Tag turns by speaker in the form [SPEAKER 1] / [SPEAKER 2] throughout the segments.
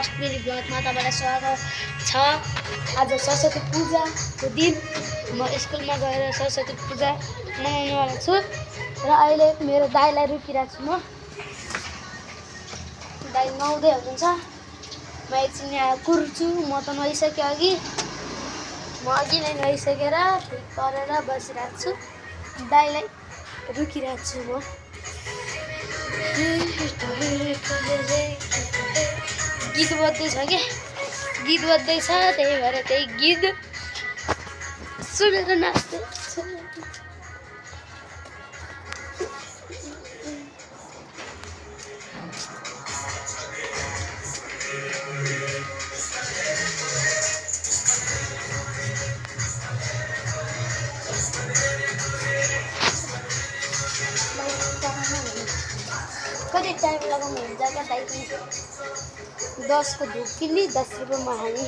[SPEAKER 1] First मेरी ब्लगमा तपाईँलाई स्वागत छ। आज सरस्वती पूजाको दिन म स्कुलमा गएर सरस्वती पूजा मनाउनेवाला छु र अहिले मेरो दाइलाई रोकिरहेको छु। म दाइ नुहाउँदै हुनुहुन्छ। म एकछिन यहाँ कुर्छु। म त नुहाइसकेँ अघि। म अघि नै नुहाइसकेर ठिक गरेर बसिरहेको छु। दाइलाई रोकिरहेको छु म। गीत बज्दैछ क्या, गीत बज्दैछ, त्यही भएर त्यही गीत सुनेर नाच्दैछ। कति टाइम लगाउनुहुन्छ क्या दाइ पनि? 10 को धुप किन्नी 10 रुपियाँमा हामी।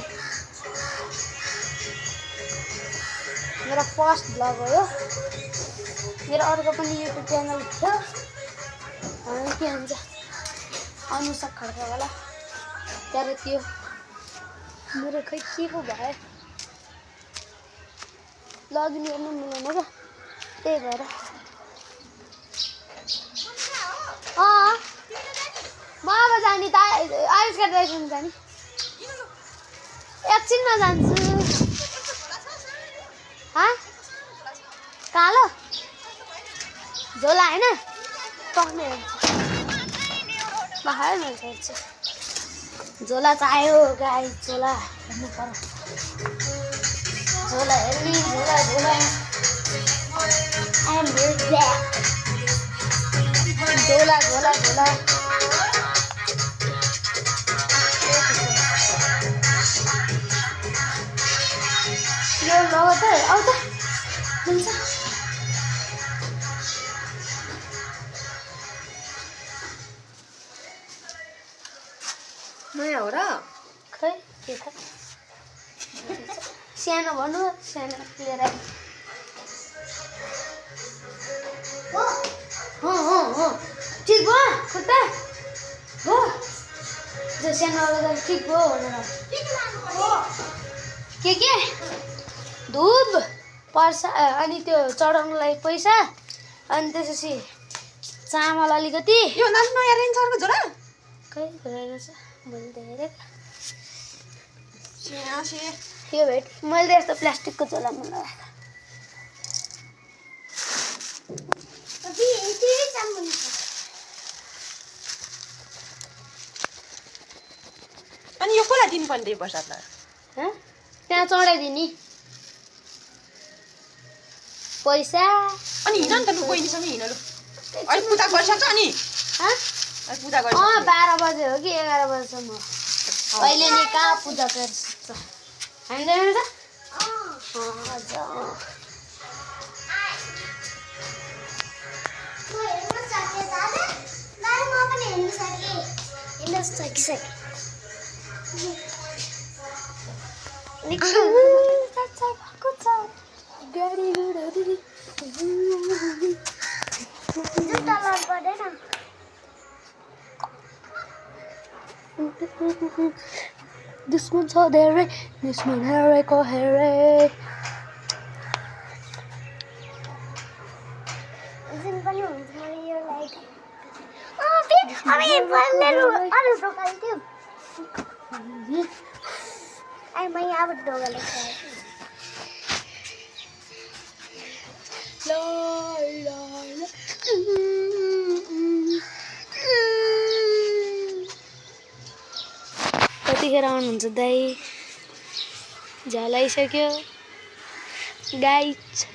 [SPEAKER 1] मेरो फर्स्ट ब्लग हो यो। मेरो अर्को पनि युट्युब च्यानल थियो, के भन्छ अनुसा खड्कावाला, तर त्यो मेरो खै के पो भयो, लगइन गर्नु मिलेन क्या, त्यही भएर। म अब जाने त आविष्कार दाइसँग जाने, एकछिनमा जान्छु। कालो झोला होइन टक्ने हुन्छ। झोला चाहियो गाई, झोला हेर्नु पर्यो। झोला हेर्ने, झोला झोला झोला झोला झोला यो लग त आउ त हुन्छ।
[SPEAKER 2] नयाँ हो र?
[SPEAKER 1] खै के थाहा, सानो भन्नु, सानो लिएर ठिक भयो खुट्टा हो, जो सानो ठिक भयो भनेर। के धुप पर्छ, अनि त्यो चढाउनुलाई पैसा, अनि त्यसपछि चामल अलिकति।
[SPEAKER 2] यो नाच्नु नयाँ रेन्जरको झोला
[SPEAKER 1] खै रहेछ मैले देखेँ।
[SPEAKER 2] छे
[SPEAKER 1] यो भेट मैले यस्तो प्लास्टिकको झोला मन लगाएको।
[SPEAKER 2] अनि यो कसलाई दिनुपर्ने त्यही प्रसादलाई?
[SPEAKER 1] त्यहाँ चढाइदिने पैसा।
[SPEAKER 2] अनि हिँड नि त लु, बहिनीसँग हिँड लु। अहिले पूजा गरिसक्छ अनि? अहिले पूजा गरिसक्छ।
[SPEAKER 1] 12 बजे हो कि 11 बजेसम्म। अहिले नि कहाँ पूजा गरिसक्छ होइन त? दुश्मन छ धेरै, दुश्मन हेरेको हेरे। कतिखेर आउनुहुन्छ दाइ? झलाइसक्यो गाइज।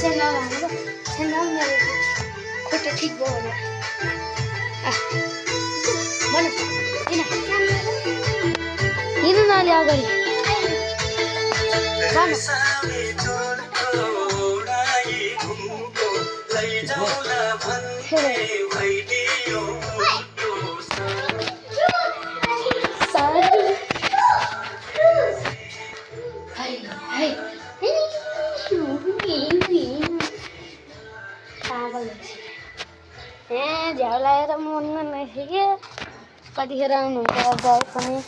[SPEAKER 1] सेन्डल हाल्नु सेन्डल मेरो खुट्टा ठिक भयो भने भन हिँड्नु न अलि अगाडि झ्याउ लगाएर मन नसक्यो कतिखेर आउनुहुन्छ गए पनि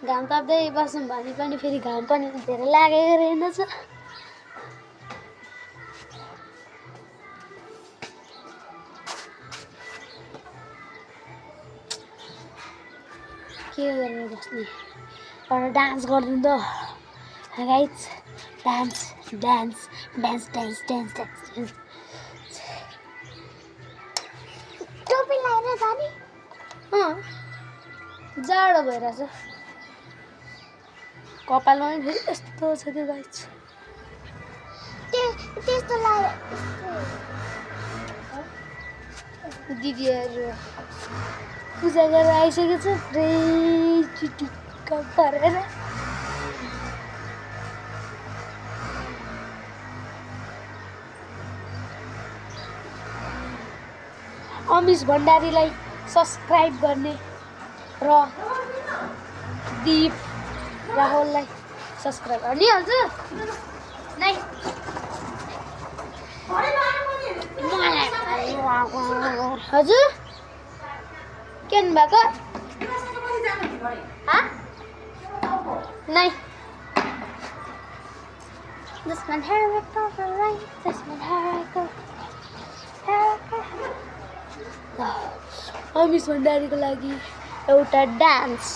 [SPEAKER 1] घाम ताप्दै बस्नु भने पनि फेरि घाम पनि धेरै लागेको रहेनछ के गरेर बस्ने एउटा डान्स गरिदिउँ त guys dance dance dance dance dance dance टोपी लगाएर जाने जाडो भइरहेछ कपालमा पनि फेरि यस्तो छ त्यो गाइज त्यस्तो लगाएर दिदीहरू पूजा गरेर आइसकेको छ पुरै चिटिक्क परेर अमिश भण्डारीलाई सब्सक्राइब गर्ने र दीप राहुललाई सब्सक्राइब गरिहाल्छ नै हजुर के भएको नै अमिश भण्डारीको लागि एउटा डान्स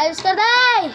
[SPEAKER 1] आविष्कार दाई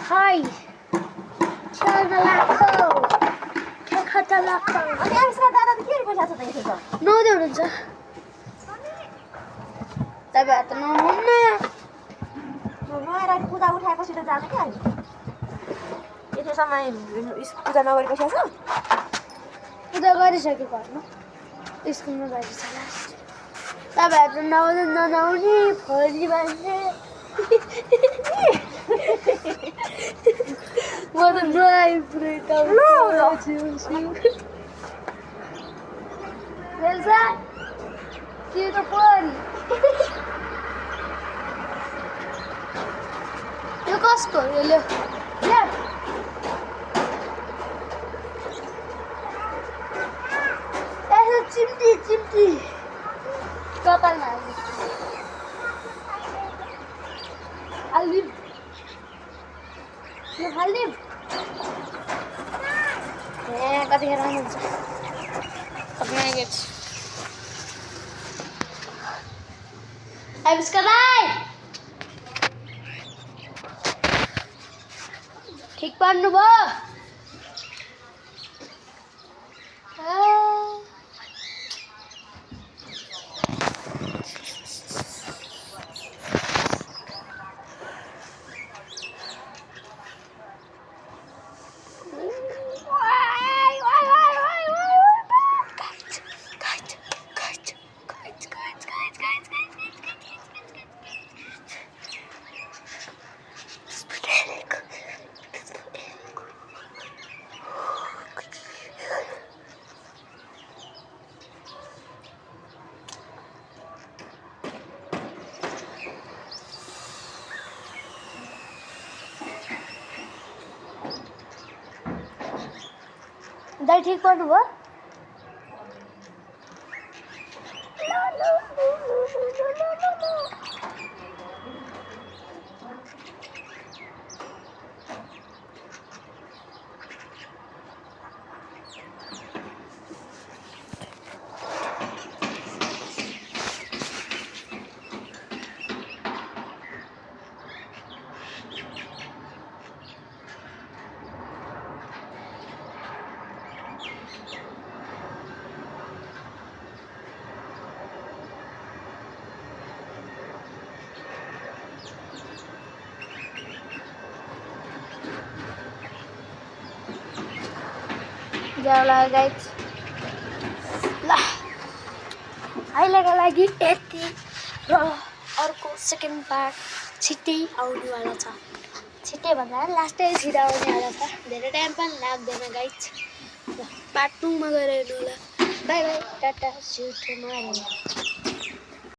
[SPEAKER 1] Hi. Chana lako. Ke khata lako.
[SPEAKER 2] अनि आविष्कार दादा त के पैसा छ त यसो त
[SPEAKER 1] नौदै हुनुहुन्छ तपाईहरु त नहुन्न
[SPEAKER 2] नआएर पूजा उठाएपछि त जाने क्या हामी यतिसम्म पूजा नगरेपछि छ
[SPEAKER 1] पूजा गरिसकेको घरमा स्कुलमा गएपछि लास्ट तपाईहरु त नआउने नआउने फौजी मान्छे म त नआए पुरै त बेलसा के त परी यो कसको यो ल्या यसो चिम्टी चिम्टी कपालमा हाल्दिउँ हाल्दिउँ ए कतिखेर आउनुहुन्छ आविष्कार भाइ ठिक पार्नु भयो दाइ ठिक पर्नुभयो? जाला गाइज ल अहिलेको लागि यति र अर्को सेकेन्ड पार्ट छिट्टै आउनेवाला छ। छिट्टै भन्दा लास्टै छिटो आउनेवाला छ, धेरै टाइम पनि लाग्दैन गाइज। ल पार्ट 2 मा गएर हेर्नु होला। Bye bye, tata, see you tomorrow.